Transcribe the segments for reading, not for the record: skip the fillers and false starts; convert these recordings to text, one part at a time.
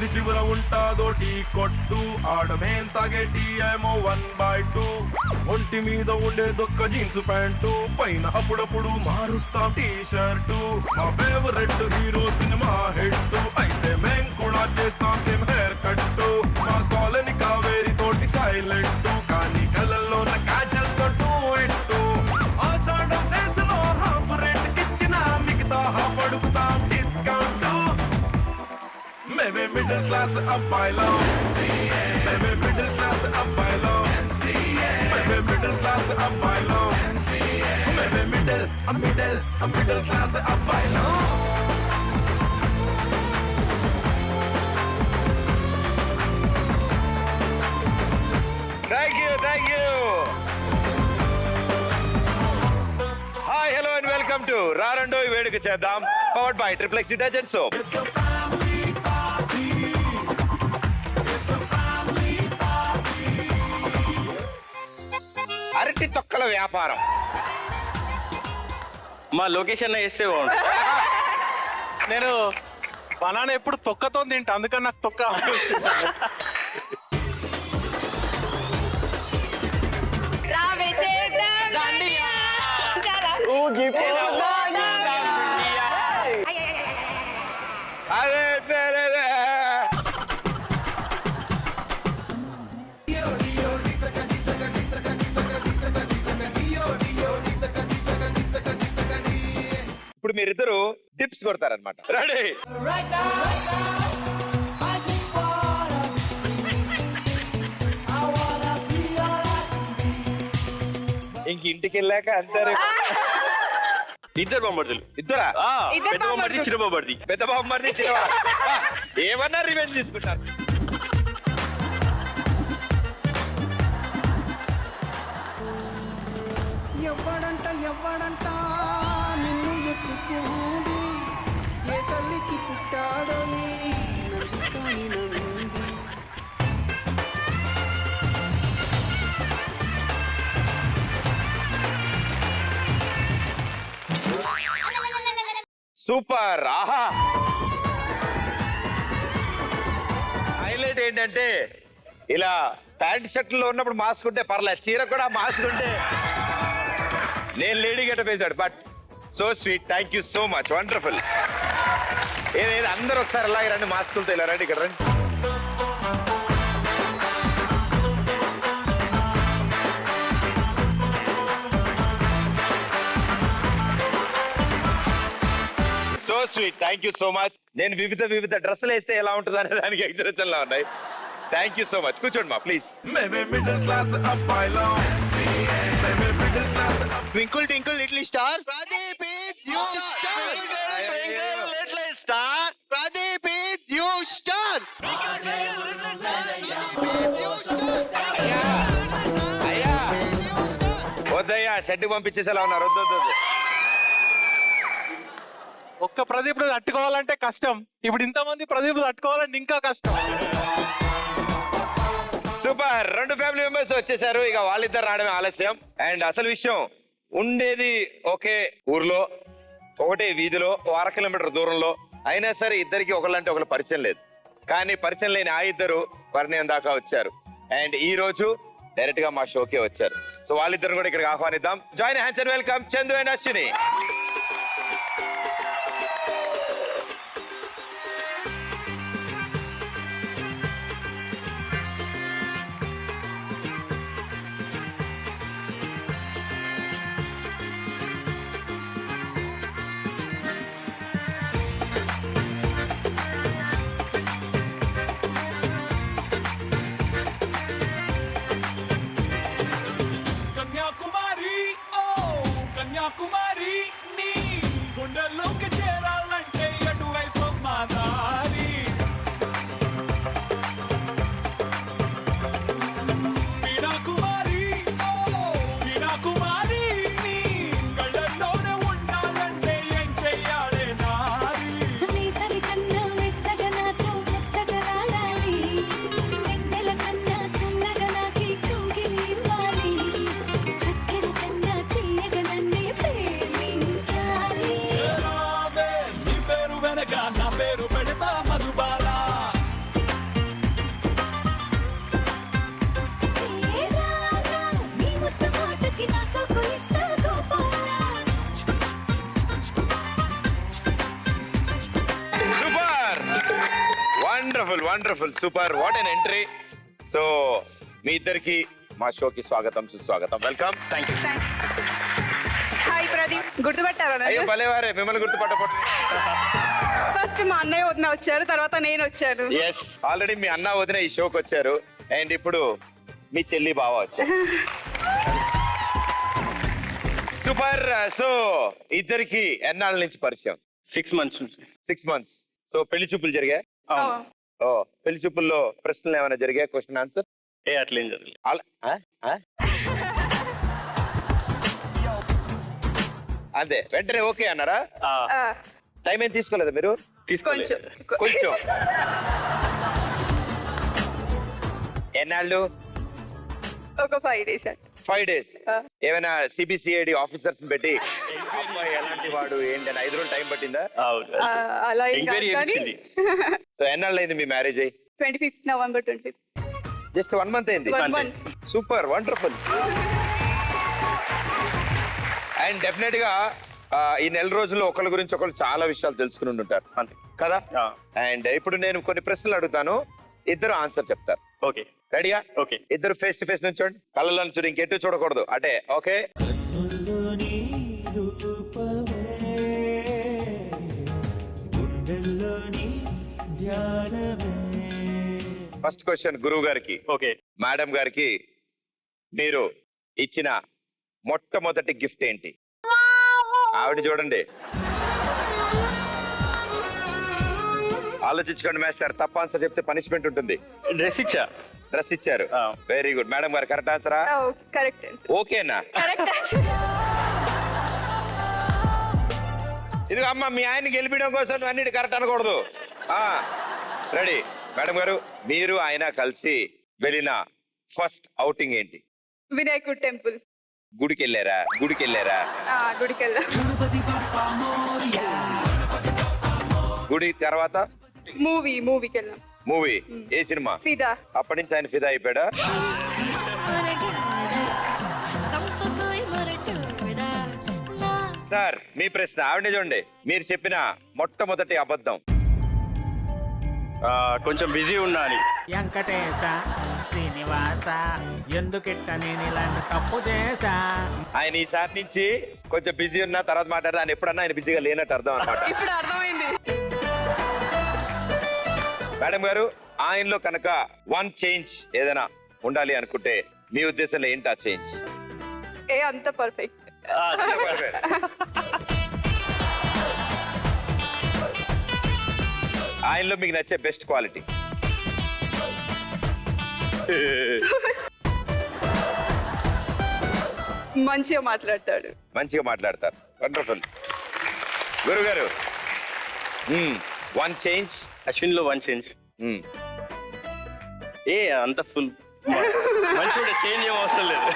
వీధి చివర ఉంటాదో టీ కొట్టు, ఆడమేం తాగే టీ ఏమో 1/2. ఒంటి మీద ఉండే దొక్క జీన్స్ ప్యాంటు, పైన అప్పుడప్పుడు మారుస్తాం టీ షర్టు. మా ఫేవరెట్ హీరో సినిమా హిట్, అయితే మేం కూడా చేస్తాం సేమ్ హెయిర్ కట్టు. మా కాలనీ కావేరి తోటి సైలెంట్, కానీ కళ్ళల్లో కాజల్ తోటు ఇట్టు. ఆషాఢం సేల్స్ లో హాఫ్ రేట్ కిచ్చిన మిగతా హాఫ్ అడుగుతాం డిస్కౌంట్. మేమే మిడిల్ క్లాస్ అబ్బాయిలో, మేమే మిడిల్ క్లాస్ అబ్బాయిలో, మేమే మిడిల్ క్లాస్ అబ్బాయిలో, మేమే మిడిల్ క్లాస్ అబ్బాయిలో. Thank you. Hi, hello and welcome to Rarandoi Veduka Cheddam, powered by Triplex detergent soap. అరటి తొక్కల వ్యాపారం. మా లొకేషన్ వేస్తే బాగుంటుంది. నేను బనానా ఎప్పుడు తొక్కతో తింటా, అందుకని నాకు తొక్క వచ్చింది. ఇప్పుడు మీరిద్దరు టిప్స్ కొడతారనమాట. రెడీ? ఇంక ఇంటికి వెళ్ళాక అందరు ఇద్దరు బొమ్మడుతులు. ఇద్దరా? పెద్ద బొమ్మడిది, చిన్న బొమ్మడిది. పెద్ద బాబు ఏమన్నా రివెంజ్ తీసుకుంటారు. ఎవ్వడంట నిన్ను ఎత్తుకుంది, ఏ తల్లికి పుట్టాడో నంది నంది. సూపర్. ఆహా, హైలైట్ ఏంటంటే ఇలా ప్యాంట్ షర్ట్లో ఉన్నప్పుడు మాస్క్ ఉంటే పర్లేదు, చీర కూడా మాస్క్ ఉంటే నేను లేడీ గెటప్ వేసాడు. But so sweet, thank you so much, wonderful. ఏదైనా అందరూ ఒకసారి అలాగే రండి, మాస్కులతో ఇలా రండి, ఇక్కడ రండి. So sweet, thank you so much. నేను వివిధ డ్రెస్సులు వేస్తే ఎలా ఉంటుంది అనే దానికి ఎగ్జిబిషన్లా ఉన్నాయి. Thank you so much. కూర్చోండి మా ప్లీజ్. మేమే మిడిల్ క్లాస్ అబ్బాయిలో, మేమే middle class. Twinkle twinkle little star, Pradeep is you star. Twinkle little star, Pradeep is you star. అయ్యా వద్దయ్యా, షెడ్కి పంపించేసేలా ఉన్నారు. వద్దు. ఒక్క ప్రదీప్ తట్టుకోవాలంటే కష్టం, ఇప్పుడు ఇంతమంది ప్రదీప్ తట్టుకోవాలంటే ఇంకా కష్టం. సూపర్. 2 ఫ్యామిలీ మెంబర్స్ వచ్చేసారు, ఇక వాళ్ళిద్దరు రావడమే ఆలస్యం. అండ్ అసలు విషయం, ఉండేది ఒకే ఊర్లో, ఒకటే వీధిలో, 1/2 కిలోమీటర్ దూరంలో, అయినా సరే ఇద్దరికి ఒకళ్ళంటే ఒకళ్ళు పరిచయం లేదు. కానీ పరిచయం లేని ఆ ఇద్దరు పరిణయం దాకా వచ్చారు. అండ్ ఈ రోజు డైరెక్ట్ గా మా షోకే వచ్చారు. సో వాళ్ళిద్దరు కూడా ఇక్కడికి ఆహ్వానిద్దాం. Join hands and welcome Chandu and Ashwini. Kanyakumari, ఓ Kanyakumari, wonderful super what an entry. So మీ ఇద్దరికి మా షోకి స్వాగతం సుస్వాగతం. Welcome. Thank you. Hi Pradeep, గుర్తుపట్టారా? అయ్యో భలేవారే, మిమ్మల్ని గుర్తుపట్టకూడదు. ఫస్ట్ మా అన్నయ్య వదిన వచ్చారు, తర్వాత నేను వచ్చాను. ఎస్, ఆల్రెడీ మీ అన్న వదిన ఈ షోకి వచ్చారు అండ్ ఇప్పుడు మీ చెల్లి బావ వచ్చారు. సూపర్. సో ఇద్దరికి ఎన్నాళ్ళ నుంచి పరిచయం? 6 months నుంచి. 6 months. సో పెళ్లి చూపులు జరిగాయి? అవును. ఓ, పెళ్లి చూపుల్లో ప్రశ్నలు ఏమైనా జరిగాయి? క్వశ్చన్ ఆన్సర్ అట్లేం జరగలేదు. అంతే, వెంటనే ఓకే అన్నారా? ఆ, టైం ఏం తీసుకోలేదా మీరు? తీసుకోలేదు. కొంచెం. ఎన్నాళ్ళు? ఒక 5 days అండి. 5 days. ఆ. ఏమైనా సిబిసిఐడి ఆఫీసర్స్ పెట్టి అబ్బాయి ఎలాంటి వాడు ఏంటి అని 5 రోజులు టైం పట్టిందా? అవును. అలా ఏం ఎంక్వైరీ కాదు కానీ చేయించింది. సో ఎన్నాళ్ళు అయింది మీ మ్యారేజ్ అయ్యి? 25th November 25th. Just 1 month అయింది. 1 month. Super wonderful. And definite గా ఈ నెల రోజుల్లో ఒకరి గురించి ఒకరు చాలా విషయాలు తెలుసుకుని ఉంటారు అంతే కదా. ఆ. అండ్ ఇప్పుడు నేను కొన్ని ప్రశ్నలు అడుగుతాను, ఇద్దరు ఆన్సర్ చెప్తారు. ఓకే. రెడీయా? ఓకే. ఇద్దరు ఫేస్ టు ఫేస్ నుంచోండి, కళ్ళలో నుంచి ఇంకెటు చూడకూడదు అంటే. ఓకే. కన్నుల్లోని రూపమే గుండెల్లోని ధ్యానమే. ఫస్ట్ క్వశ్చన్ గురువు గారికి. ఓకే. మేడం గారికి మీరు ఇచ్చిన మొట్టమొదటి గిఫ్ట్ ఏంటి? ఆవిడ చూడండి, ఆలోచించుకోండి మేస్టర్. తప్ప ఆన్సర్ చెప్తే పనిష్మెంట్ ఉంటుంది. డ్రెస్ ఇచ్చా. డ్రెస్ ఇచ్చారు. ఆ. Very good. మేడం గారు కరెక్ట్ ఆన్సరా? కరెక్ట్ అండి. ఓకేనా? కరెక్ట్. ఇది అమ్మ మీ ఆయన గెలిపించడం కోసం అన్నిటి కరెక్ట్ అనకూడదు. రెడీ. మేడం గారు, మీరు ఆయన కలిసి వెళ్ళిన ఫస్ట్ అవుటింగ్ ఏంటి? వినాయకుడు టెంపుల్. గుడికి వెళ్ళారా? గుడికి వెళ్ళారా? గుడికి వెళ్ళాం. గుడి తర్వాత మూవీకి వెళ్ళాం. మూవీ. ఏ సినిమా? ఫిదా. అప్పటి నుంచి ఆయన ఫిదా అయిపోయాడా? సార్ మీ ప్రశ్న. ఆవిడ చూడండి, మీరు చెప్పిన మొట్టమొదటి అబద్ధం. కొంచెం బిజీ ఉన్నా అని. వెంకటేశ శ్రీనివాస ఎందుకిట్ట నేను ఇలాంటి తప్పు చేశా. ఆయన ఈసారి నుంచి కొంచెం బిజీ ఉన్న తర్వాత మాట్లాడితే ఆయన ఎప్పుడన్నా ఆయన బిజీగా లేనట్టు అర్థం అనమాట. ఇప్పుడు అర్థమైంది. మేడం గారు, ఆయనలో కనుక 1 చేంజ్ ఏదైనా ఉండాలి అనుకుంటే మీ ఉద్దేశంలో ఏంటి ఆ చేంజ్? అంత పర్ఫెక్ట్. ఆయనలో మీకు నచ్చే బెస్ట్ క్వాలిటీ? మంచిగా మాట్లాడతాడు. మంచిగా మాట్లాడతారు. వండర్ఫుల్. గురుగారు, 1 చేంజ్. అశ్విన్ లో 1 చేంజ్. అంత ఫుల్ మంచి చేంజ్ ఏం అవసరం లేదు.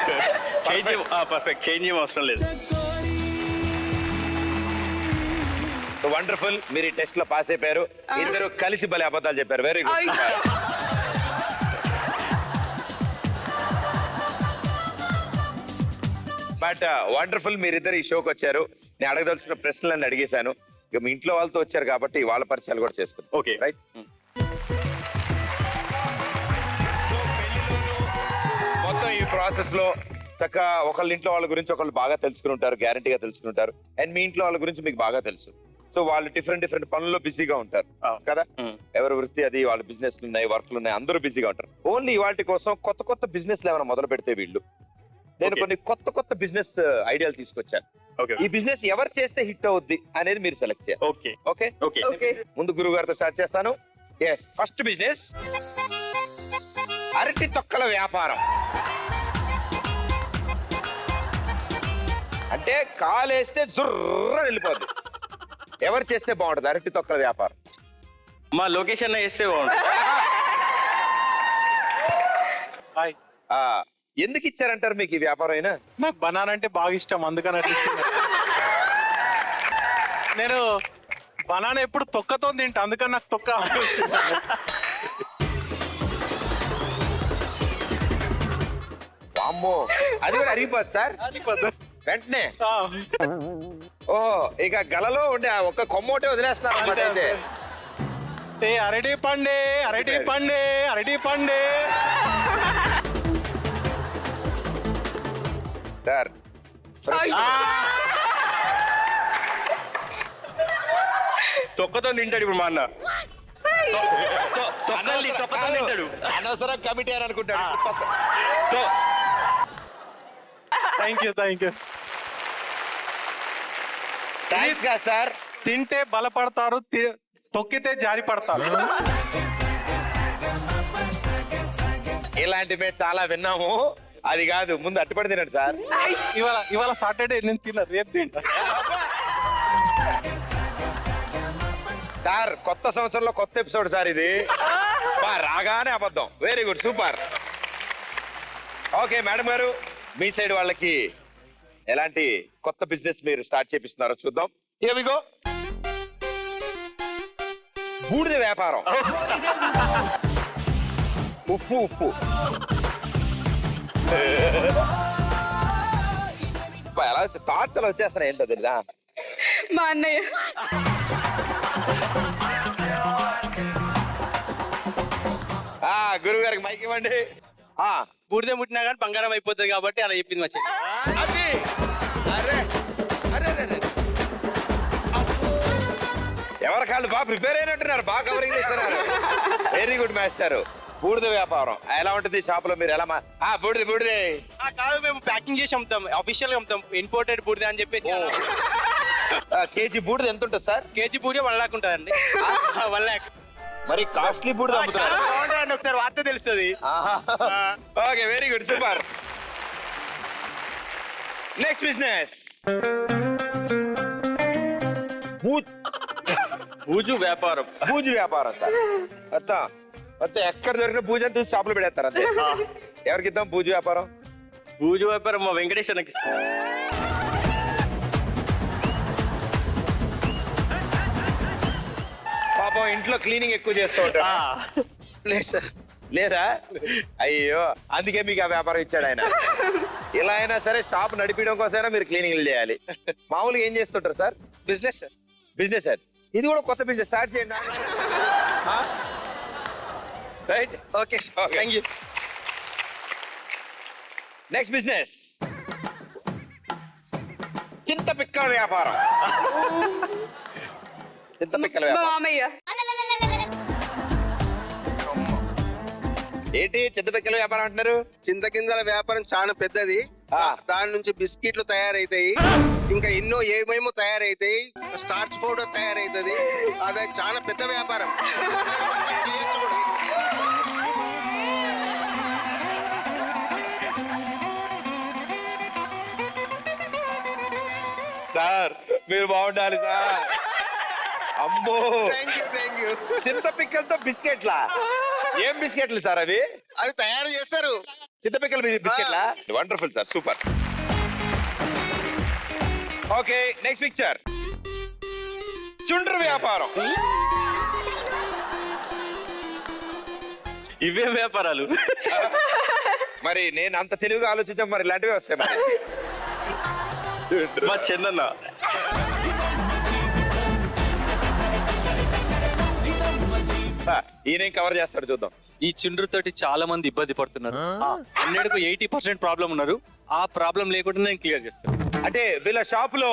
Change perfect. చేంజ్ ఏం అవసరం లేదు. వండర్ఫుల్. మీరు ఈ టెస్ట్ లో పాస్ అయిపోయారు. ఇద్దరు కలిసి భలే అబద్ధాలు చెప్పారు. Very good. But wonderful. మీరిద్దరు ఈ షోకి వచ్చారు. నేను అడగదలుచుకున్న ప్రశ్నలన్నీ అడిగేశాను. ఇక మీ ఇంట్లో వాళ్ళతో వచ్చారు కాబట్టి వాళ్ళ పరిచయాలు కూడా చేసుకుంటాం. ఓకే. రైట్. మొత్తం ఈ ప్రాసెస్ లో చక్కగా ఒకళ్ళ ఇంట్లో వాళ్ళ గురించి ఒకళ్ళు బాగా తెలుసుకుని ఉంటారు, గ్యారంటీగా తెలుసుకుని ఉంటారు. అండ్ మీ ఇంట్లో వాళ్ళ గురించి మీకు బాగా తెలుసు. సో వాళ్ళు డిఫరెంట్ పనుల్లో బిజీగా ఉంటారు కదా. ఎవరి వృత్తి అది, వాళ్ళ బిజినెస్ ఉన్నాయి, వర్క్లు ఉన్నాయి, అందరూ బిజీగా ఉంటారు. ఓన్లీ వాటి కోసం కొత్త బిజినెస్ ఏమైనా మొదలు పెడితే వీళ్ళు, నేను కొన్ని కొత్త బిజినెస్ ఐడియాలు తీసుకొచ్చాను. ఈ బిజినెస్ ఎవరు చేస్తే హిట్ అవుద్ది అనేది మీరు సెలెక్ట్ చేయాలి. ఓకే. ఓకే. ఓకే. ముందు గురువు గారితో స్టార్ట్ చేస్తాను. ఎస్, ఫస్ట్ బిజినెస్ అరటి తొక్కల వ్యాపారం. అంటే కాలేస్తే జుర్ర వెళ్ళిపోద్ది. ఎవరు చేస్తే బాగుంటది అరటి తొక్కల వ్యాపారం? మా లొకేషన్ వేస్తే బాగుంటుంది. హాయ్. ఎందుకు ఇచ్చారంటారు మీకు ఈ వ్యాపారం అయినా? నాకు బనానా అంటే బాగా ఇష్టం, అందుకని అట్లా ఇచ్చింది. నేను బనానా ఎప్పుడు తొక్కతో తింటా, అందుకని నాకు తొక్క వచ్చింది. అమ్మో, అది కూడా అరిగిపోద్ది సార్ వెంటనే. ఓహో, ఇక గలలో ఉండే ఒక్క కొమ్మోటే వదిలేస్తారు అన్నమాట. అయితే ఏ అరటి పండే అరటి పండే అరటి పండే. సార్ తొక్కతో తింటాడు ఇప్పుడు మా అన్న తొక్కతో తింటాడు. అనవసరం కమిటీ అని అనుకుంటాడు. థ్యాంక్ యూ థ్యాంక్స్ గా సార్. తింటే బలపడతారు, తొక్కితే జారి పడతారు. ఇలాంటివి చాలా విన్నాము. అది కాదు, ముందు అట్టుపడి తినండి సార్. ఇవాళ సాటర్డే నేను తిన్నా, రేపు తింటా. సార్ కొత్త సంవత్సరంలో కొత్త ఎపిసోడ్ సార్ ఇది. రాగానే అబద్ధం. Very good, super. Okay madam గారు, మీ సైడ్ వాళ్ళకి ఎలాంటి కొత్త బిజినెస్ మీరు స్టార్ట్ చేపిస్తున్నారో చూద్దాం. Here we go. బూడిద వ్యాపారం. ఉప్పు ఎలా థాట్స్ అలా వచ్చేస్తున్నాయి, ఏంటో తెలుసా? మా అన్నయ్య గురువు గారికి మైక్ ఇవ్వండి. బూడిద ముట్టినా కానీ బంగారం అయిపోతుంది కాబట్టి అలా చెప్పింది మా చెల్లి. ఎవరి కాళ్ళు బాగా ప్రిపేర్ అయినట్టున్నారు, బాగా కవరింగ్ చేస్తున్నారు. Very good master. బూడిద వ్యాపారం ఎలా ఉంటుంది షాప్ లో? మీరు ఎలా బూడిదే కాదు, మేము ప్యాకింగ్ చేసి అమ్ముతాం, అఫీషియల్ గా అమ్ముతాం. ఇంపోర్టెడ్ బూడిద అని చెప్పేసి. కేజీ బూడిద ఎంత ఉంటుంది సార్? కేజీ బూడిద 1 lakh ఉంటుందండి. 1 lakh. మరి కాస్ట్లీ బూడిద చాలా అమ్ముతారు. బాగుంటుందండి, ఒకసారి వార్త తెలుస్తుంది. Okay, very good, super. Next business బూజు వ్యాపారం. బూజు వ్యాపారం సార్. మొత్తం ఎక్కడ దొరికిన బూజు అని తీసి షాపులో పెడతారు అంతే. ఎవరికి ఇద్దాం బూజు వ్యాపారం? బూజు వ్యాపారం మా వెంకటేష్ అన్నకి. పాపం ఇంట్లో క్లీనింగ్ ఎక్కువ చేస్తూ ఉంటారు. లేదు సార్. లేదా? అయ్యో, అందుకే మీకు ఆ వ్యాపారం ఇచ్చాడు ఆయన. ఇలా అయినా సరే షాప్ నడిపించడం కోసమైనా మీరు క్లీనింగ్ చేయాలి. మామూలుగా ఏం చేస్తుంటారు sir? Business sir. Business sir. ఇది కూడా కొత్త బిజినెస్ స్టార్ట్ చేయండి. Right, okay sir, thank you. Next business చింతపిక్కల వ్యాపారం. చింతపిక్కల మా వ్యాపారం మామయ్య. ఏంటి చింతపిక్కల వ్యాపారం అంటున్నారు? చింతకింజల వ్యాపారం చాలా పెద్దది. దాని నుంచి బిస్కెట్లు తయారైతాయి, ఇంకా ఎన్నో ఏమేమో తయారైతాయి, స్టార్చ్ పౌడర్ తయారైతుంది. అది చాలా పెద్ద వ్యాపారం. చేయొచ్చు కూడా. సార్ మీరు బాగుండాలి సార్. అమ్మో, థ్యాంక్ యూ. చింతపిక్కలతో బిస్కెట్లా? ఏం బిస్కెట్లు సార్ అవి? అవి తయారు చేస్తారు. చింతపిక్కల బిస్కెట్లా? Wonderful sir, super. Okay, next picture చుండ్రు వ్యాపారం. ఇవే వ్యాపారాలు. మరి నేను అంత తెలివిగా ఆలోచించాం, మరి ఇలాంటివి వస్తాయి మరి. మా చందన్న ఈయన కవర్ చేస్తాడు, చూద్దాం. ఈ చుండ్రు తోటి చాలా మంది ఇబ్బంది పడుతున్నారు. 100కు 80% ప్రాబ్లం ఉన్నారు. ఆ ప్రాబ్లం లేకుండా నేను క్లియర్ చేస్తాను. అంటే వీళ్ళ షాప్ లో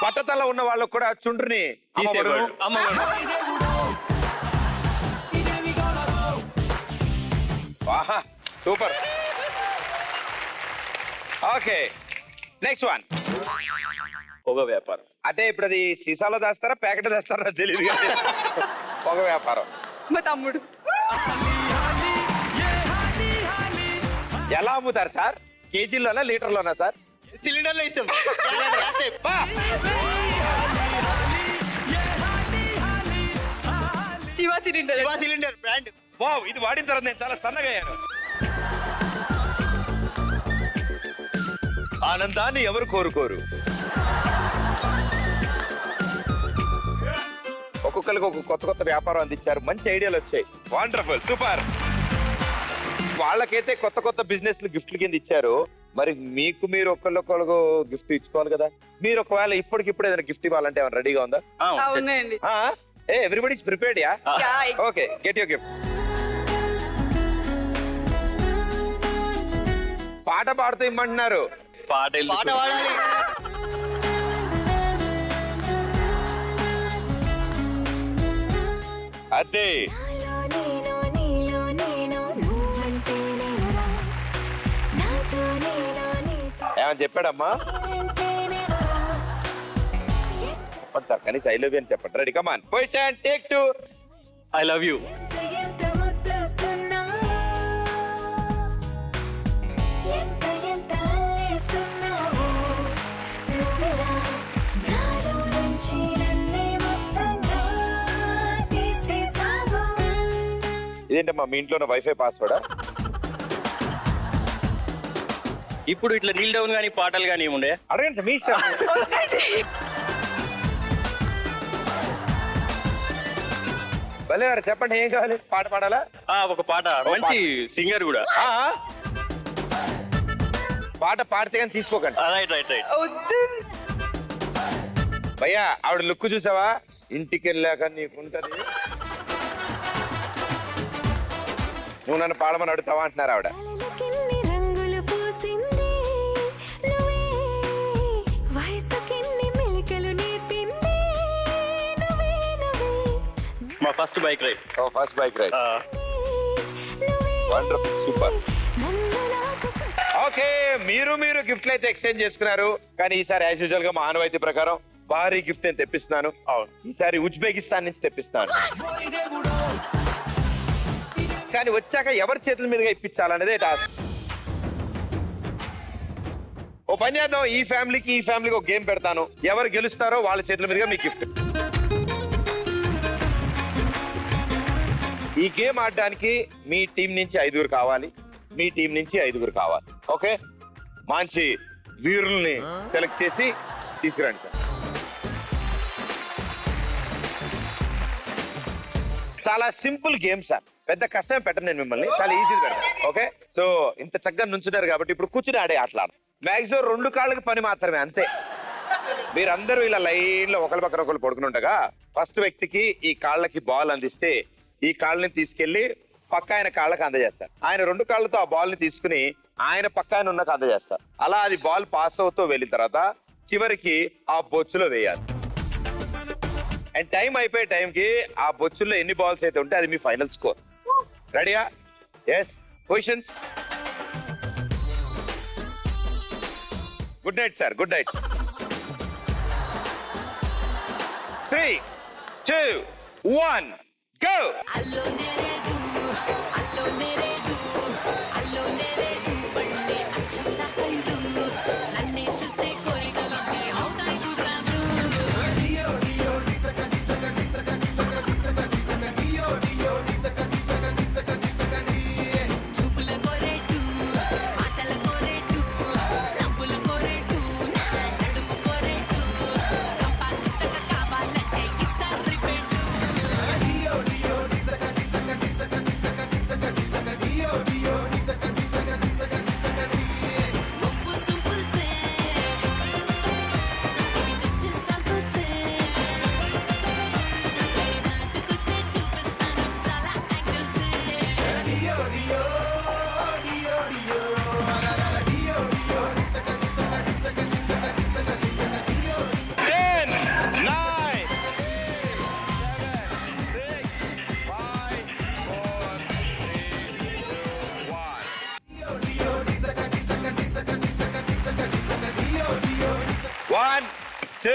బట్టతల ఉన్న వాళ్ళకు కూడా చుండ్రుని తీసేవాడు. ఆహా, సూపర్. ఓకే, నెక్స్ట్ వన్ పొగ వ్యాపారం. అంటే ఇప్పుడు అది సీసాలో దాస్తారా ప్యాకెట్ దాస్తారా తెలియదు కానీ పొగ వ్యాపారం. మా తమ్ముడు. ఎలా అమ్ముతారు సార్? కేజీలోనా లీటర్లోనా సార్? సిలిండర్ లో ఇస్తాం. Shiva cylinder. Cylinder brand. Wow, ఇది వాడిన తర్వాత నేను చాలా సన్నగా అయ్యాను. ఆనందాన్ని ఎవరు కోరుకోరు? ఒక్కొక్కరికి ఒక కొత్త వ్యాపారం అందించారు, మంచి ఐడియాలు వచ్చాయి. Wonderful, super. వాళ్ళకైతే కొత్త బిజినెస్ గిఫ్ట్ల కింద ఇచ్చారు. మరి మీకు మీరు ఒకళ్ళొకళ్ళకు గిఫ్ట్ ఇచ్చుకోవాలి కదా. మీరు ఒకవేళ ఇప్పటికిప్పుడు ఏదైనా గిఫ్ట్ ఇవ్వాలంటే ఏమైనా రెడీగా ఉందా? అవునండి. ఏ everybody is prepared yeah Yeah, okay get your gift. పాట పాడుతూ ఇమ్మంటున్నారు. పాట పాట పాడాలి. అదే ఏమని చెప్పాడమ్మా? చెప్పండి సార్ కనీసం ఐ లవ్ యూ అని చెప్పండి. Ready come on position take 2. I love you. ఇదేంటమ్మా మీ ఇంట్లో వైఫై పాస్వర్డా? ఇప్పుడు ఇట్లా రీల్ డౌన్ కానీ పాటలు కానీ ఏముండే? అడగండి సార్ మీ ఇష్టం. భలే వారు చెప్పండి ఏం కావాలి? పాట పాడాలా? ఒక పాట మంచి సింగర్ కూడా. పాట పాడితే కానీ తీసుకోకండి. Right right right. వద్దు. భయ్యా ఆవిడ లుక్ చూసావా? ఇంటికి వెళ్ళాక నీకుంటది. నువ్వు నన్ను పాడమని అడుగుతావా అంటున్నారు ఆవిడ. మా first bike ride. First bike ride. Wonderful super. Okay మీరు గిఫ్ట్లు అయితే ఎక్స్చేంజ్ చేసుకున్నారు. కానీ ఈసారి యాజ్ యూజువల్ గా మా ఆనవాయితీ ప్రకారం భారీ గిఫ్ట్ నేను తెప్పిస్తున్నాను. ఈసారి ఉజ్బెకిస్తాన్ నుంచి తెప్పిస్తాను. కానీ వచ్చాక ఎవరి చేతుల మీదుగా ఇప్పించాలనేదే టాస్క్. ఓ పని చేద్దాం, ఈ ఫ్యామిలీకి ఒక గేమ్ పెడతాను. ఎవరు గెలుస్తారో వాళ్ళ చేతుల మీదుగా మీకు గిఫ్ట్. ఈ గేమ్ ఆడడానికి మీ టీం నుంచి 5 కావాలి, మీ టీం నుంచి 5 కావాలి. ఓకే, మంచి వీరుల్ని సెలెక్ట్ చేసి తీసుకురండి సార్. చాలా సింపుల్ గేమ్ సార్, పెద్ద కష్టమే పెట్టను నేను మిమ్మల్ని, చాలా ఈజీ పెడతాను. ఓకే, సో ఇంత చక్కగా నుంచున్నారు కాబట్టి ఇప్పుడు కూర్చుని ఆడే ఆటలాడు. మ్యాక్సిమం 2 కాళ్ళకి పని మాత్రమే, అంతే. మీరందరూ ఇలా లైన్ లో ఒకరి పక్కన ఒకరు పడుకుని ఉండగా ఫస్ట్ వ్యక్తికి ఈ కాళ్ళకి బాల్ అందిస్తే ఈ కాళ్ళని తీసుకెళ్లి పక్క ఆయన కాళ్ళకి అందజేస్తారు. ఆయన 2 కాళ్ళతో ఆ బాల్ ని తీసుకుని ఆయన పక్క ఆయన ఉన్నకు అందజేస్తారు. అలా అది బాల్ పాస్ అవుతూ వెళ్ళిన తర్వాత చివరికి ఆ బొచ్చులో వేయాలి. అండ్ టైం అయిపోయే టైంకి ఆ బొచ్చుల్లో ఎన్ని బాల్స్ అయితే ఉంటే అది మీ ఫైనల్ స్కోర్. రెడీయా? Yes. Positions. Good night sir, good night. 3, 2, 1 go. One, two,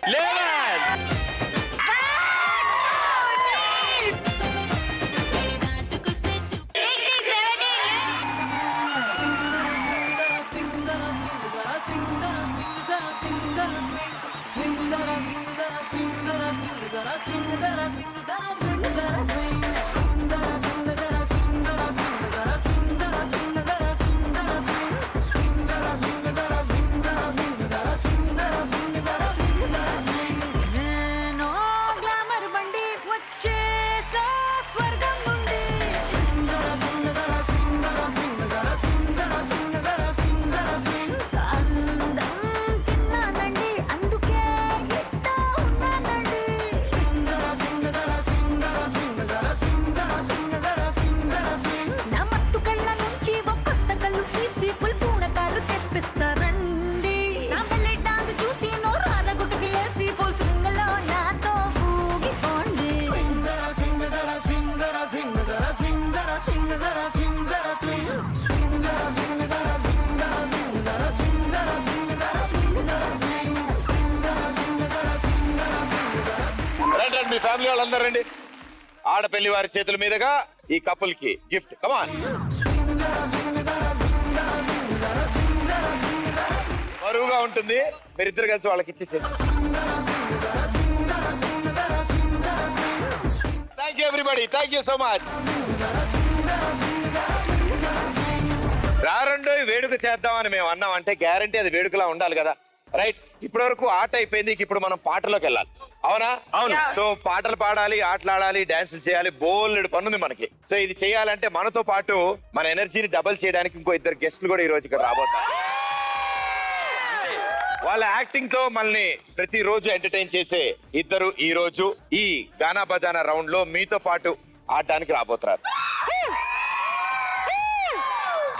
11. రండి రండి, మీ ఫ్యామిలీ వాళ్ళందరూ రండి. ఆడపెళ్లి వారి చేతుల మీదుగా ఈ కపుల్ కి గిఫ్ట్. కమాన్. బరువుగా ఉంటుంది, మీరిద్దరు కలిసి వాళ్ళకి ఇచ్చేసేది. Thank you everybody, thank you so much. రారండో వేడుక చేద్దామని మేము అన్నాం అంటే గ్యారంటీ అది వేడుకలా ఉండాలి కదా. రైట్, ఇప్పటి వరకు ఆట అయిపోయింది, ఇప్పుడు మనం పాటలోకి వెళ్ళాలి. అవునా? అవును. సో పాటలు పాడాలి, ఆటలాడాలి, డాన్సులు చేయాలి, బోల్డ్ పనుంది మనకి. సో ఇది చేయాలంటే మనతో పాటు మన ఎనర్జీని డబుల్ చేయడానికి ఇంకో ఇద్దరు గెస్టులు కూడా ఈ రోజు ఇక్కడ రాబోతారు. వాళ్ళ యాక్టింగ్ తో మనల్ని ప్రతిరోజు ఎంటర్టైన్ చేసే ఇద్దరు ఈ రోజు ఈ గానా బజానా రౌండ్ లో మీతో పాటు ఆడడానికి రాబోతున్నారు.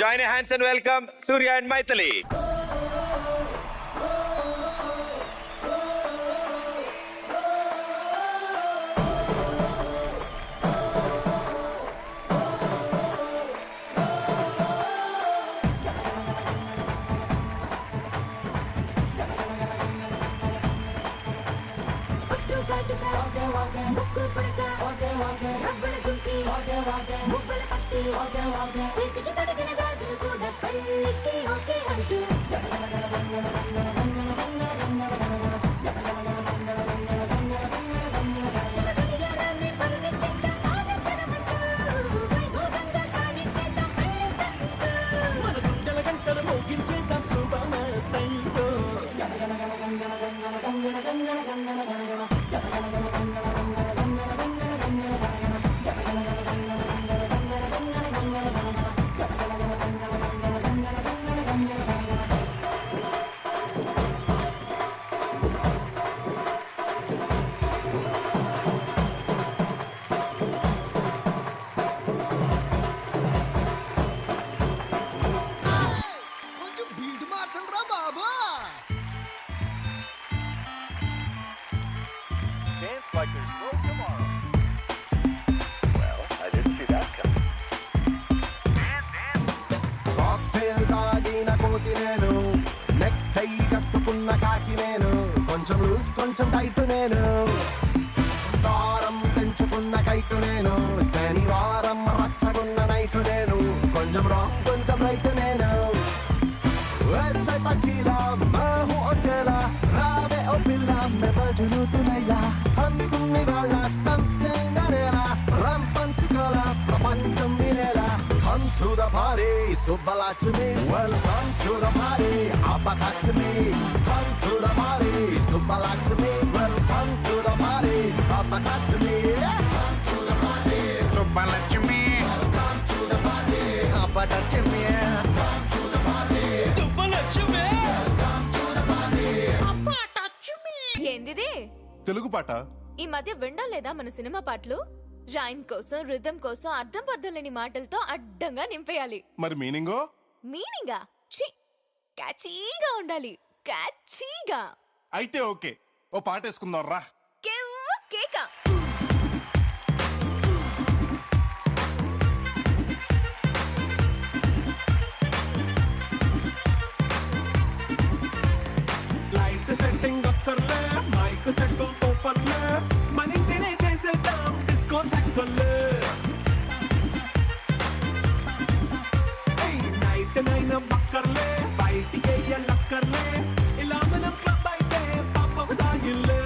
Join hands and welcome Surya and Maithili. Cocktail తాగిన కోతి నేను, నెక్ టై కట్టుకున్న కాకి నేను, కొంచెం లూజ్ కొంచెం టైట్ నేను, దారం తెంచుకున్న కైటు నేను, శనివారం రచ్చగున్న నైటు నేను, కొంచెం రాంగ్ కొంచెం రైట్ నేను. वैसे टकीला मैं हूँ अकेला, रावे ओ पिल्ला मैं बजनू तू लैला, हम तुम निभाला something Arera, ram Panchkula Prapancham विनेला. Come to the party, Subbalakshmi. Welcome to the party, Abakashmi. Come to the party, Subbalakshmi. Welcome to the party, Abakashmi. Come to the party, Subbalakshmi. Welcome to the party, Abakashmi. Come to the party, Subbalakshmi. Welcome to the party. ఏందిది? Telugu పాట. ఈ మధ్య వినడం లేదా మన cinema పాటలు? Rhyme కోసం, rhythm కోసం అర్థం పర్థం లేని మాటలతో అడ్డంగా నింపేయాలి. మరి మీనింగో? మీనింగా ఛీ, క్యాచీగా ఉండాలి. క్యాచీగా. అయితే ఓకే, ఓ పాట వేసుకుందాం రా. కెవ్వు కేక. లైట్ సెట్టింగ్ అక్కర్లే, మైక్ సెట్ ఓపర్లే, మన ఇంటినే చేసేద్దాం డిస్కో తక్కువలే. నైట్ నైన్ అక్కర్లే, బయటికి వెయ్యాలక్కర్లే, ఇలా మనం క్లబ్ అయితే పాపం దాయిల్లే.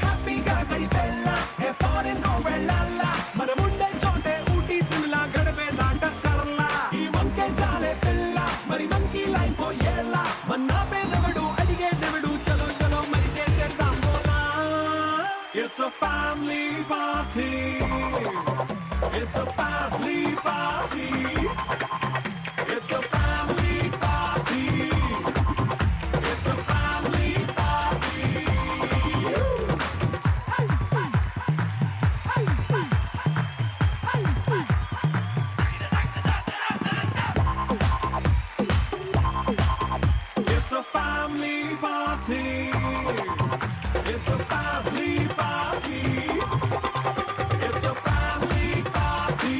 హ్యాపీగా గడిపెళ్ళ, ఏ ఫారెన్ నో వెళ్ళాల, మనం ఉండే చోటే ఊటీ సిమ్లా గడిపే దాటక్కర్లా. ఈ వంకే చాలే పిల్ల, మరి మనకి లైఫ్ పోయేలా, మన పేదవడు అడిగేదెవడు, చలో చలో మరి చేసేద్దాం బోలా. It's a family party. It's a family party. It's a family party. It's a family party. It's a family party. It's a family party. It's a family party.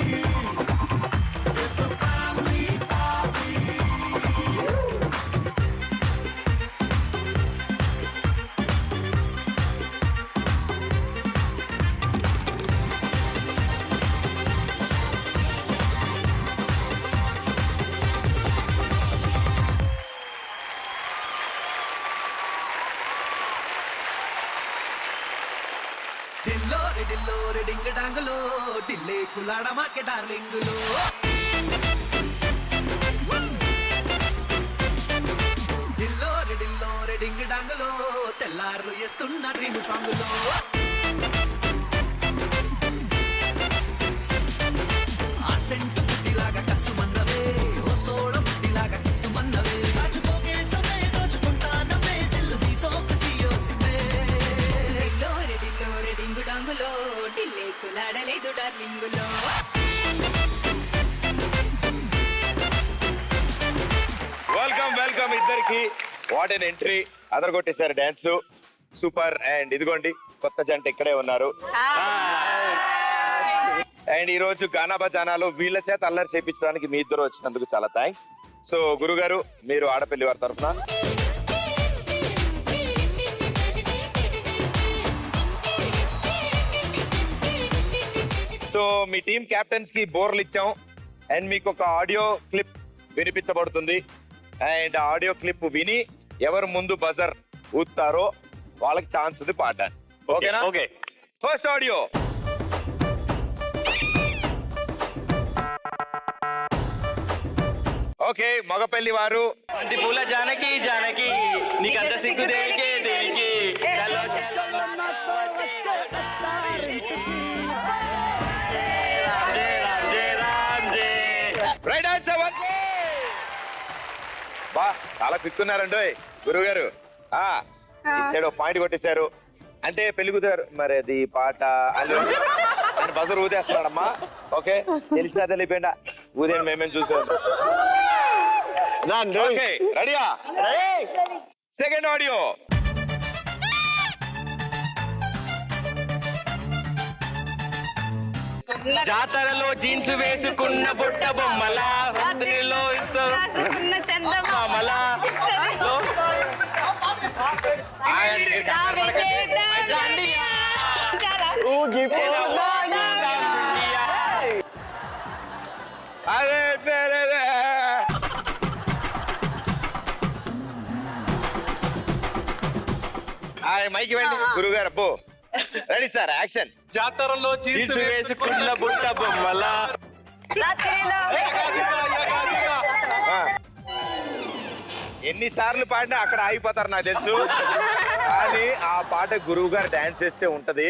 It's a family party. రెడిల్లో రెడింగ్ డాంగులో ఢిల్లీ కులాడ మాకే డార్లింగులో ఢిల్లో reading డాంగులో తెల్లార్లు వేస్తున్న dream సాంగులో ఆ scent పుట్టిలాగా కసుమన్నవే ఓ soda పుట్టిలాగా కిసుమన్నవే దాచుకోకే సమయ దోచుకుంటానవే జిల్లు మీ సోకు జియోసిందే రెడిలో రెడింగు డాంగులో ఢిల్లీ కులాడలేదు డార్లింగులో వెల్కమ్ ఇద్దరికి. వాట్ ఎన్ ఎంట్రీ, అదరగొట్టేశారు డాన్స్, సూపర్. అండ్ ఇదిగోండి కొత్త జంట ఇక్కడే ఉన్నారు. అండ్ ఈ రోజు గానా బజానాలో వీళ్ళ చేత అల్లరి చేపించడానికి మీ ఇద్దరు వచ్చినందుకు చాలా థ్యాంక్స్. సో గురుగారు, మీరు ఆడపల్లి వారి తరఫున సో మీ టీం కెప్టెన్స్ కి బోర్లు ఇచ్చాం అండ్ మీకు ఒక ఆడియో క్లిప్ వినిపించబడుతుంది. అండ్ ఆడియో క్లిప్ విని ఎవరు ముందు బజర్ ఊతారో వాళ్ళకి ఛాన్స్ ఉంది పాడడానికి. ఓకేనా? ఓకే. First audio. ఓకే, మగపల్లి వారు. బంతి పూల జానకి జానకి నీకంత సిగ్గు దేనికి దేనికి చలో చలో రైట్ ఆన్సర్. బా, చాలా పిక్కున్నారండి గురుగారు. ఇచ్చాడు, పాయింట్ కొట్టేశారు. అంటే పెళ్లి కూతురు మరి అది పాట అని బజర్ ఊదేస్తున్నాడమ్మా. ఓకే, తెలిసినా తెలియపోయిందా ఊదేని మేమేం చూసాం. ఓకే, రెడీయా? Second audio. జాతరలో జీన్స్ వేసుకున్న బుట్ట బొమ్మల రాత్రిలో చందమామల అదే మైకి వెళ్ళి గురుగారు. అబ్బో, రెడీ సార్, యాక్షన్. జాతరలో జీన్స్ వేసుకున్న బుట్ట బొమ్మల ఎన్నిసార్లు పాడినా అక్కడ ఆగిపోతారు నాకు తెలుసు. కానీ ఆ పాట గురువు గారు డాన్స్ చేస్తే ఉంటది.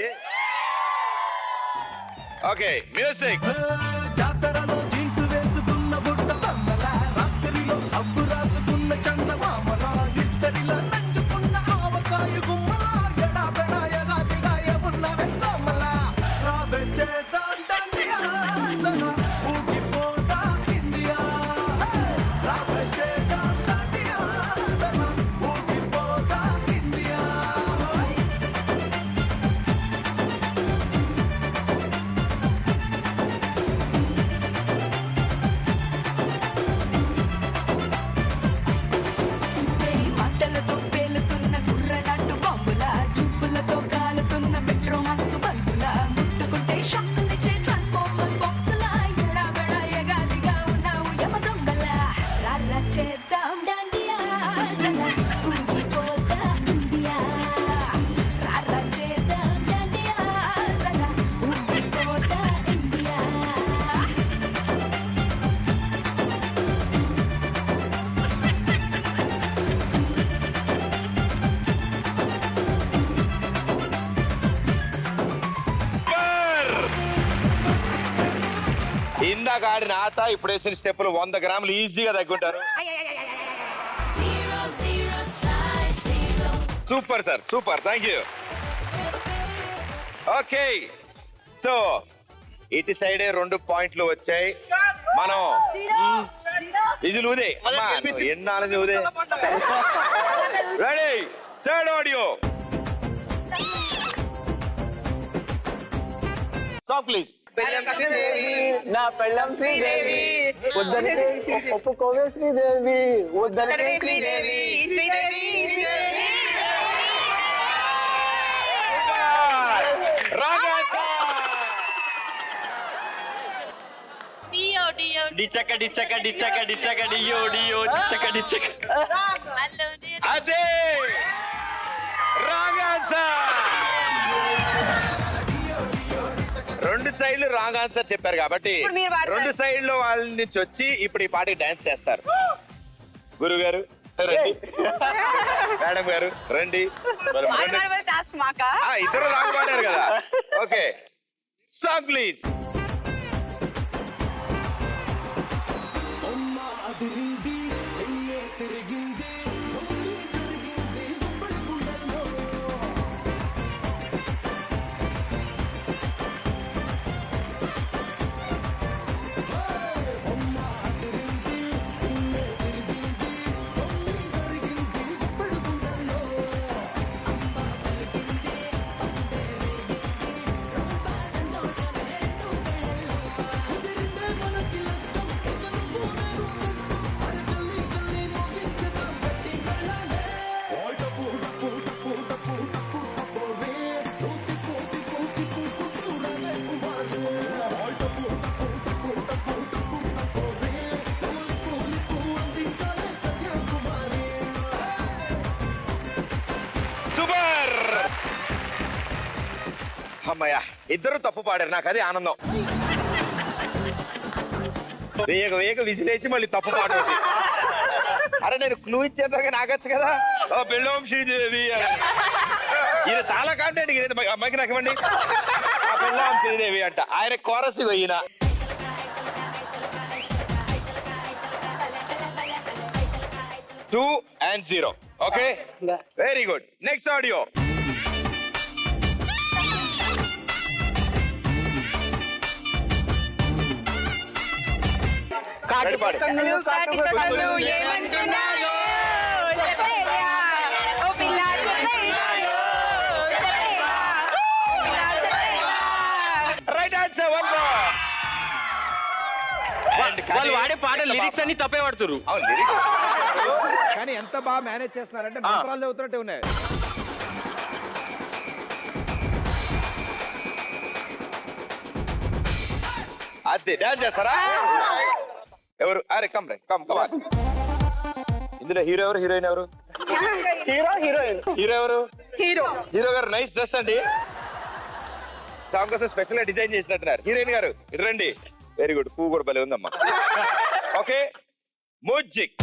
Okay, music. జాతరలో జీన్స్ వేసుకున్న బుట్ట బొమ్మల రాత్రిలో సబ్బు రాసుకున్న చందమామల ఇస్తరిలో నంచుకున్న ఆవకాయ గుమ్మల ఎడా బెడా ఎగాదిగా ఉన్న వెన్నమ్మల రాబే చేద్దాం దండియా ఊగిపోతా ఇండియా రాబే చేద్దాం దండియా ఊగిపోతా ఇండియా. మంటలతో పేలుతున్న కుర్రనాటు బాంబుల చూపులతో కాలుతున్న మెట్రో మాక్స్ బల్బుల ముట్టుకుంటే షాకులిచ్చే ట్రాన్స్ఫార్మర్ బాక్సుల ఎడాబెడా ఎగాదిగా ఉన్నావు యమదొంగల రారా చేద్దాం డాండియా సలా ఊగిపోతా ఇండియా రారా చేద్దాం డాండియా సలా ఊగిపోతా ఇండియా. ఇందాక ఆడిన ఆట ఇప్పుడు వేసిన స్టెప్పులు 100 గ్రాములు ఈజీగా తగ్గుంటారు. Super sir, super, thank you. Okay, so ఇటు సైడే 2 పాయింట్లు వచ్చాయి. మనం ఇది ఊదే ఎన్నాళ్ళది ఊదే. Ready, third audio. Song please. నా పెళ్ళం శ్రీదేవి ఒప్పుకోవే శ్రీదేవి వద్దనకే శ్రీదేవి డిచ్చక డిచ్చక డిచ్చక డిచ్చక డియో డియో డిచ్చక డిచ్చక అదే రాంగ్ ఆన్సర్. రాంగ్ ఆన్సర్ చెప్పారు కాబట్టి ఇప్పుడు మీరు వాడతారు. 2 సైడ్ లో వాళ్ళ నుంచి వచ్చి ఇప్పుడు ఈ పాటకి డాన్స్ చేస్తారు. గురువు గారు రండి, మేడం గారు రండి. టాస్క్ మాకా ఇద్దరు లాగా పాడారు కదా. Okay, song please. సూపర్. అమ్మయ్యా, ఇద్దరు తప్పు పాడారు, నాకు అదే ఆనందం. వేగ విసిలేసి మళ్ళీ తప్పు పాడు. అరే నేను క్లూ ఇచ్చేందుకు నాగచ్చు కదా. బెల్లం శ్రీదేవి ఈయన చాలా కాంటెంట్. అమ్మాయికి నాకు ఇవ్వండి. బెల్లం శ్రీదేవి అంట, ఆయన కోరస్ ఈయన. Two and 0. Okay? Very good. Next audio. కాటుపాడు. Right answer, one more. వాళ్ళు వాడే పాట లిరిక్స్ అన్ని తప్పే పడుతురు. కానీ ఎంత బాగా మేనేజ్ చేస్తున్నారంటే మంత్రాలు చదువుతున్నట్టే ఉన్నాయి. అదే డాన్స్ చేస్తారా ఎవరు? అరే కమ్ రే కమ్ కమ్. ఇందులో హీరో ఎవరు, హీరోయిన్ ఎవరు? హీరో ఎవరు? హీరో గారు నైస్ డ్రెస్ అండి. సాంగ్ కోసం స్పెషల్ గా డిజైన్ చేసినట్టున్నారు. హీరోయిన్ గారు ఇటు రండి. వెరీ గుడ్, పువ్వు కూడా భలే ఉందమ్మా. Okay, music.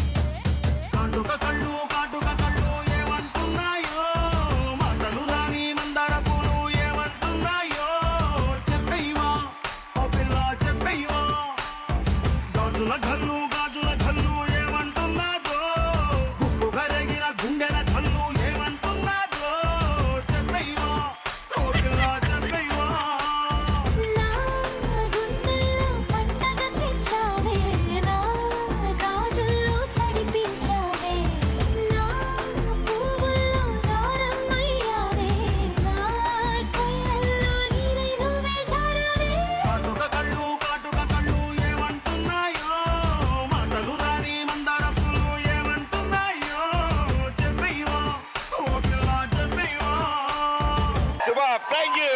Thank you.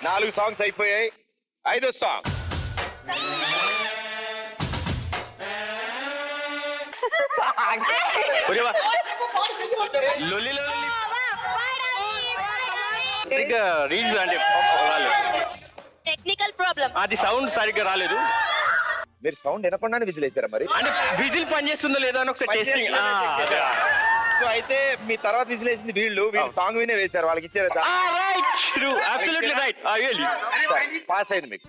4 songs అయిపోయాయి. 5వ సాంగ్. సరిగ్గా రీల్స్ అంటే టెక్నికల్ ప్రాబ్లం. అది సౌండ్ సరిగ్గా రాలేదు. మీరు సౌండ్ వినకుండానే విజిలేసారా మరి? అంటే విజిల్ పనిచేస్తుందో లేదో అని ఒకసారి టెస్టింగ్. సో అయితే మీ తర్వాత విజిలేసింది వీళ్ళు సాంగ్ వినే వేశారు, వాళ్ళకి ఇచ్చారు. Absolutely right. పాస్ అయింది మీకు.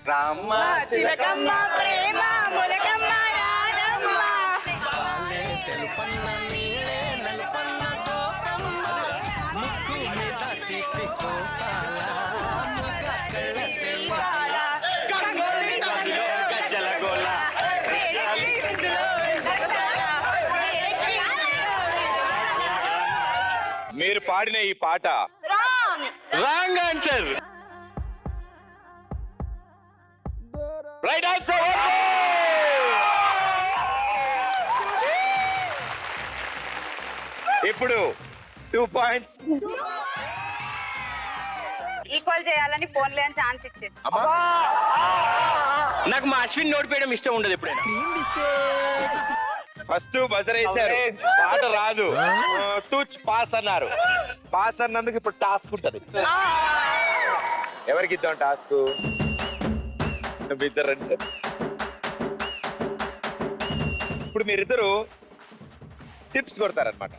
మీరు పాడిన ఈ పాట రాంగ్ ఆన్సర్. Right answer. ఇప్పుడు 2 పాయింట్స్. ఈక్వల్ చేయాలని ఫోన్లే అని ఛాన్స్ ఇచ్చేసి నాకు మా అశ్విన్ నోడిపోయడం ఇష్టం ఉండదు ఎప్పుడైనా. ఫస్ట్ బజర్ వేశారు, పాట రాదు, తుచ్ పాస్ అన్నారు. పాస్ అన్నందుకు ఇప్పుడు టాస్క్ ఉంటది. ఎవరికి ఇద్దాం టాస్క్? ఇద్దరు రండి సార్. ఇప్పుడు మీరిద్దరు టిప్స్ కొడతారనమాట.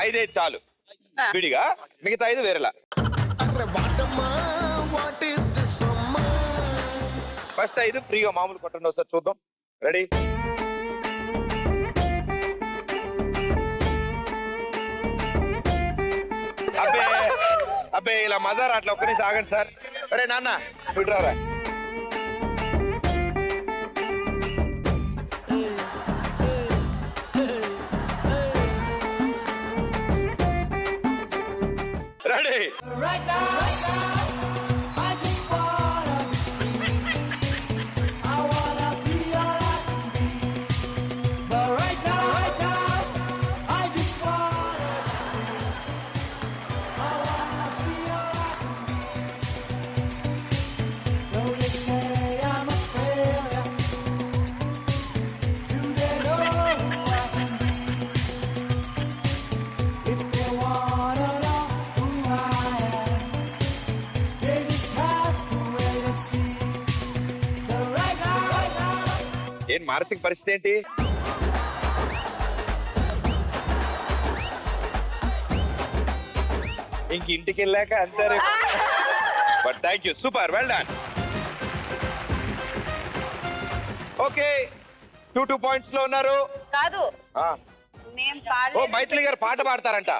5 చాలు విడిగా, మిగతా 5 వేరేలా. ఫస్ట్ 5 ఫ్రీగా మామూలు కొట్టండి ఒకసారి చూద్దాం. రెడీ? అబ్బే అబ్బే ఇలా మజార్ అట్లా ఒక్క నిమిషం ఆగండి సార్. అరే నాన్న విడ్రారా. రెడీ? ఏం మానసిక పరిస్థితి ఏంటి? ఇంక ఇంటికి వెళ్ళాక అంటారు. But thank you, super, well done. Okay, 2 points లో ఉన్నారు. కాదు ఆ. మేము ఓ మైథిలి గారు పాట పాడతారంట.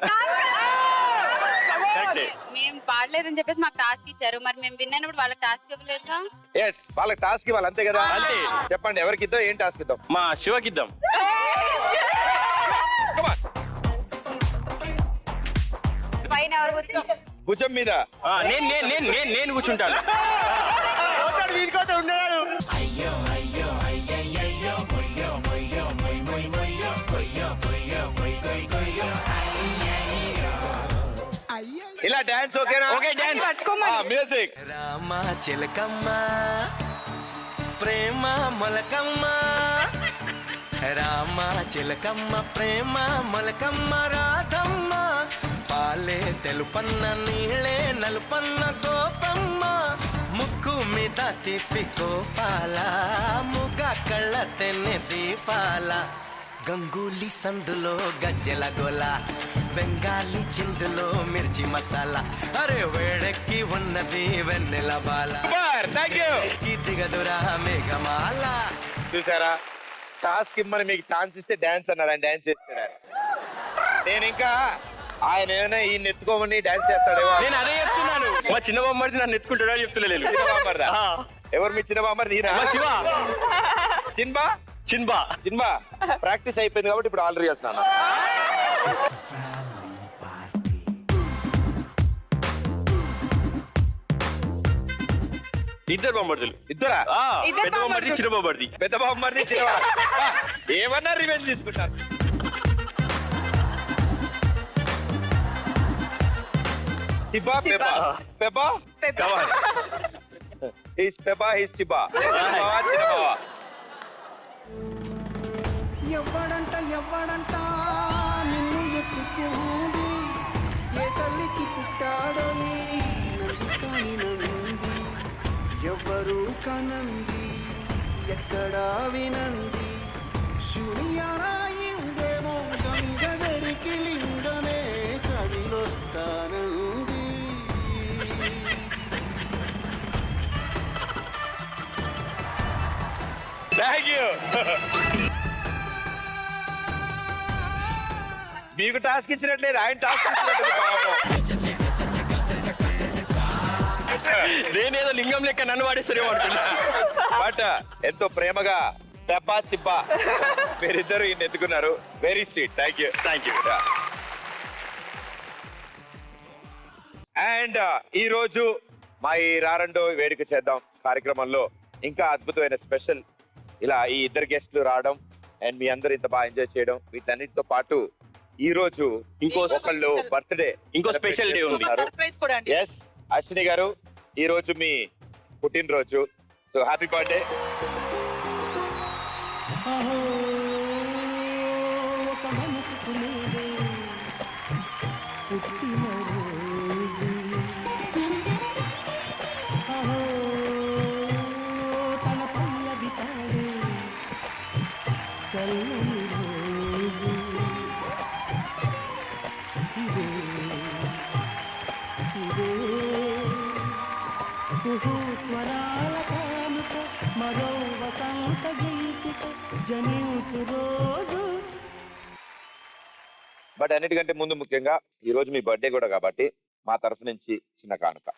మేము పాడలేదని చెప్పేసి మాకు టాస్క్ ఇచ్చారు. మరి మేము విన్ అయినప్పుడు వాళ్ళకి టాస్క్ ఇవ్వలేదుగా? ఎస్, వాళ్ళకి టాస్క్ ఇవ్వాలి అంతే కదా. అంతే. చెప్పండి ఎవరికి ఇద్దాం, ఏం టాస్క్ ఇద్దాం? మా శివకి ఇద్దాం. Come on. పైన ఎవరు కూర్చుంటారు? భుజం మీద. నేను కూర్చుంటాను. ఇలా డాన్స్ ఓకేనా? Okay, dance. మ్యూజిక్. రామ చిలకమ్మ ప్రేమ మొలకమ్మ, రామ చిలకమ్మ ప్రేమ మొలకమ్మ, రాధమ్మ పాలే తెలుపన్న నీళ్ళే నలుపన్న గోపమ్మ, ముక్కు మీద తిప్పి కోపాల, ముగ కళ్ళ తెన్నె దీపాల, గంగూలీ సందులో గజ్జెల గోల, బెంగాలీ చిందులో మిర్చి మసాలా, అరే వేడెక్కి ఉన్నది వెన్నెల బాల, దిగదురా మేఘమాల. చూసారా, టాస్క్ ఇమ్మని మీకు ఛాన్స్ ఇస్తే డాన్స్ అన్నారు, ఆయన డాన్స్ చేస్తాడు. నేను ఇంకా ఆయన ఏమైనా ఈ ఎత్తుకోమని డాన్స్ చేస్తాడేమో. నేను అదే చెప్తున్నాను. మా చిన్న బామ్మర్ది నన్ను ఎత్తుకుంటాడా చెప్తున్నా. చిన్న బామ్మర్దా? ఎవరు మీ చిన్న బామ్మర్ది? శివ. చిన్బా చిన్బా చిన్బా ప్రాక్టీస్ అయిపోయింది కాబట్టి ఇప్పుడు ఆల్రెడీ చేస్తున్నాను. ఇద్దరు బామ్మర్దులు. ఇద్దరా? పెద్ద బామ్మర్ది, చిన్న బామ్మర్ది. పెద్ద బామ్మర్ది, చిన్న ఏమన్నా రివెంజ్ తీసుకుంటారు. చిబా పెబా పెబా హిస్ పెబా హిస్ చిబా. చిన్న బావ. ఎవ్వడంట నిన్ను ఎత్తుకుంది, ఏ తల్లికి పుట్టాడో నంది కాని నంది, ఎవ్వరు కనంది ఎక్కడా వినంది, శూన్యరాయిందేమో గంగగరికి లింగమే కదిలొస్తానంది. Thank you. మీకు టాస్క్ ఇచ్చినట్లేదు, ఆయన టాస్క్ ఇచ్చినట్లేదు. నేనేదో లింగం లెక్క నన్ను వాడేస్తారేమో అంటున్నా. బట్ ఎంతో ప్రేమగా పెప్పా చిప్పా మీరిద్దరు ఈయన ఎత్తుకున్నారు. Very sweet. Thank you. And ఈ రోజు మా ఈ రారండో వేడుక చేద్దాం కార్యక్రమంలో ఇంకా అద్భుతమైన స్పెషల్ ఇలా ఈ ఇద్దరు గెస్ట్లు రావడం అండ్ మీ అందరు ఇంత బాగా ఎంజాయ్ చేయడం, వీటన్నిటితో పాటు ఈ రోజు ఒకళ్ళు బర్త్డే, ఇంకో స్పెషల్ డే ఉంది. ఎస్, అశ్విని గారు ఈ రోజు మీ పుట్టినరోజు. So happy birthday. బట్ అన్నిటికంటే ముందు ముఖ్యంగా ఈ రోజు మీ బర్త్డే కూడా కాబట్టి మా తరఫు నుంచి చిన్న కానుక.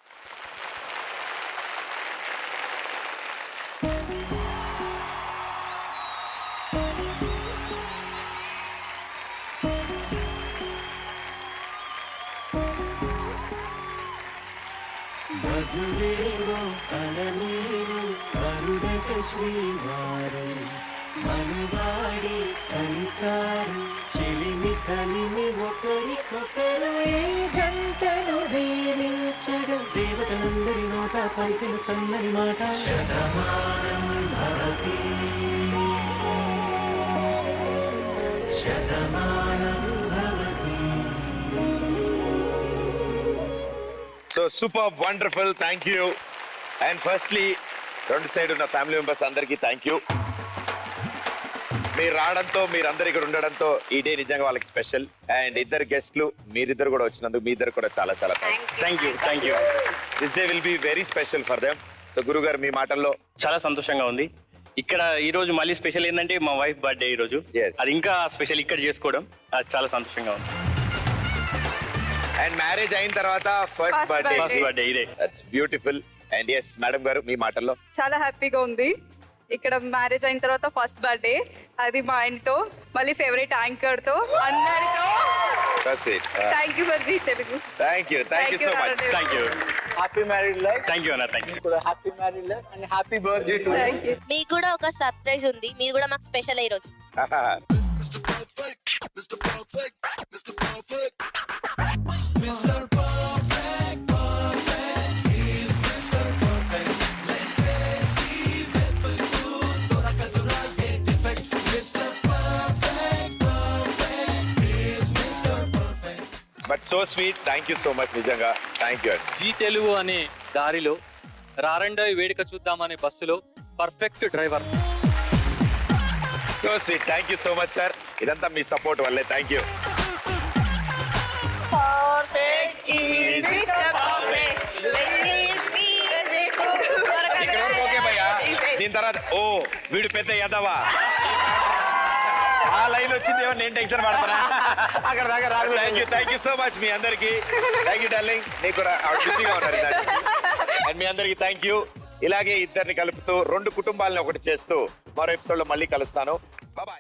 So super wonderful, thank you. And firstly రెండు సైడ్ ఉన్న ఫ్యామిలీ మెంబర్స్ అందరికీ థ్యాంక్ యూ. మీరు రావడంతో, మీరందరూ ఇక్కడ ఉండడంతో ఈ డే నిజంగా వాళ్ళకి స్పెషల్. అండ్ ఇద్దరు గెస్ట్లు మీరిద్దరు కూడా వచ్చినందుకు మీ ఇద్దరు కూడా చాలా చాలా thank you. This day will be very special for them. So గురువు గారు మీ మాటల్లో. చాలా సంతోషంగా ఉంది. ఇక్కడ ఈ రోజు మళ్ళీ స్పెషల్ ఏంటంటే మా వైఫ్ బర్త్డే ఈ రోజు. Yes. అది ఇంకా స్పెషల్ ఇక్కడ చేసుకోవడం, అది చాలా సంతోషంగా ఉంది. అండ్ మ్యారేజ్ అయిన తర్వాత ఫస్ట్ బర్త్డే. ఫస్ట్ బర్త్డే ఇదే. That's beautiful. And yes madam గారు మీ మాటల్లో. చాలా హ్యాపీగా ఉంది. ఇక్కడ మ్యారేజ్ అయిన తర్వాత ఫస్ట్ బర్త్డే, అది మా ఆయనతో, మళ్ళీ ఫేవరెట్ యాంకర్ తో, అందరితో. Thank you for the Telugu. Thank you so much. Thank you. Happy married life. Thank you అన్న. Thank you. Happy married life and happy birthday to thank you. మీకు కూడా ఒక సర్ప్రైజ్ ఉంది, మీరు కూడా మాకు స్పెషల్ ఈ రోజు. But so sweet. Thank you so much. నిజంగా థ్యాంక్ యూ. జీ తెలుగు అనే దారిలో రారండోయ్ వేడుక చూద్దామనే బస్సులో perfect driver. So sweet. Thank you so much sir. ఇదంతా మీ సపోర్ట్ వల్లే. Thank you. ఇక్కడ వరకు ఓకే భయ్యా. దీని తర్వాత ఓ వీడు పెద్ద యదవా ఆ లైన్ వచ్చింది ఏమో నేను టెన్షన్ పడతానా అక్కడ దాకా రాదు. థ్యాంక్ యూ సో మచ్ మీ అందరికి. Thank you darling. నీకు కూడా బిజీగా ఉన్నారు. అండ్ మీ అందరికి థ్యాంక్ యూ. ఇలాగే ఇద్దరిని కలుపుతూ రెండు కుటుంబాలను ఒకటి చేస్తూ మరో ఎపిసోడ్ లో మళ్ళీ కలుస్తాను. బాయ్.